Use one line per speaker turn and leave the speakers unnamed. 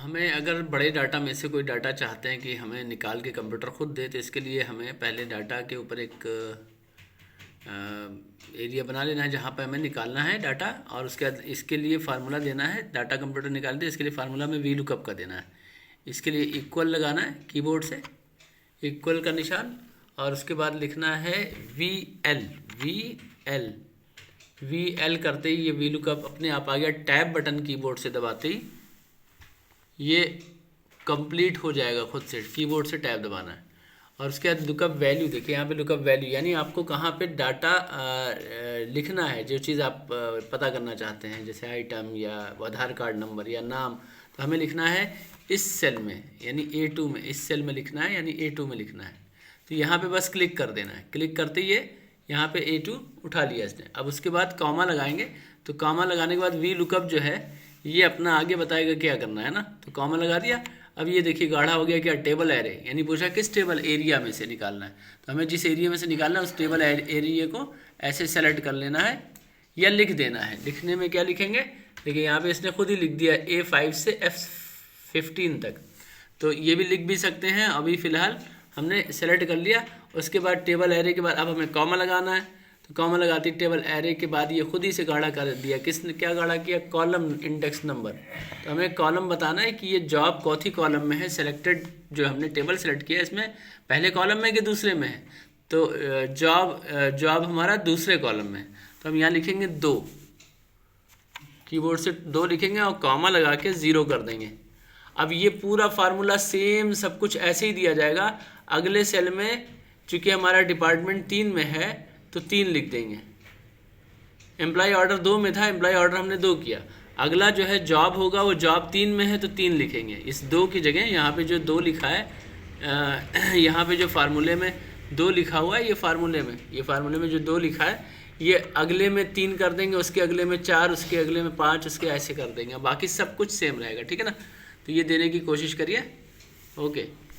हमें अगर बड़े डाटा में से कोई डाटा चाहते हैं कि हमें निकाल के कंप्यूटर खुद दे, तो इसके लिए हमें पहले डाटा के ऊपर एक एरिया बना लेना है जहाँ पे हमें निकालना है डाटा, और उसके बाद इसके लिए फार्मूला देना है। डाटा कंप्यूटर निकाल दे, इसके लिए फार्मूला में वी लुकअप का देना है। इसके लिए इक्वल लगाना है कीबोर्ड से, इक्वल का निशान, और उसके बाद लिखना है वी एल। वी एल करते ही ये वी लुकअप अपने आप आ गया। टैब बटन कीबोर्ड से दबाते ही ये कंप्लीट हो जाएगा खुद से। कीबोर्ड से टैब दबाना है, और उसके बाद लुकअप वैल्यू देखिए यहाँ पे लुकअप वैल्यू, यानी आपको कहाँ पे डाटा लिखना है, जो चीज़ आप पता करना चाहते हैं, जैसे आइटम या आधार कार्ड नंबर या नाम, तो हमें लिखना है इस सेल में, यानी A2 में, इस सेल में लिखना है, यानी A2 में लिखना है। तो यहाँ पे बस क्लिक कर देना है। क्लिक करते ही ये यहाँ पे A2 उठा लिया इसने। अब उसके बाद कॉमा लगाएंगे, तो कॉमा लगाने के बाद वी लुकअप जो है ये अपना आगे बताएगा क्या करना है ना। तो कॉमा लगा दिया। अब ये देखिए गाढ़ा हो गया क्या, टेबल एरे, यानी पूछा किस टेबल एरिया में से निकालना है। तो हमें जिस एरिया में से निकालना है उस टेबल एरिया को ऐसे सेलेक्ट कर लेना है या लिख देना है। लिखने में क्या लिखेंगे, देखिए यहाँ पे इसने खुद ही लिख दिया A5 से F15 तक, तो ये भी लिख भी सकते हैं। अभी फ़िलहाल हमने सेलेक्ट कर लिया। उसके बाद टेबल एरे के बाद अब हमें कॉमा लगाना है। तो कॉमा लगाती टेबल एरे के बाद ये खुद ही से गाढ़ा कर दिया। किसने क्या गाढ़ा किया, कॉलम इंडेक्स नंबर। तो हमें कॉलम बताना है कि ये जॉब कौथी कॉलम में है। सेलेक्टेड जो हमने टेबल सेलेक्ट किया इसमें पहले कॉलम में कि दूसरे में है, तो जॉब हमारा दूसरे कॉलम में है। तो हम यहाँ लिखेंगे 2, कीबोर्ड से 2 लिखेंगे और कॉमा लगा के 0 कर देंगे। अब ये पूरा फार्मूला सेम सब कुछ ऐसे ही दिया जाएगा। अगले सेल में चूँकि हमारा डिपार्टमेंट 3 में है तो 3 लिख देंगे। एम्प्लॉय ऑर्डर 2 में था, एम्प्लॉय ऑर्डर हमने 2 किया। अगला जो है जॉब होगा, वो जॉब 3 में है तो 3 लिखेंगे। इस 2 की जगह यहाँ पे जो 2 लिखा है, यहाँ पे जो फार्मूले में 2 लिखा हुआ है, ये फार्मूले में जो 2 लिखा है ये अगले में 3 कर देंगे, उसके अगले में 4, उसके अगले में 5, उसके ऐसे कर देंगे। बाकी सब कुछ सेम रहेगा, ठीक है ना। तो ये देने की कोशिश करिए। ओके।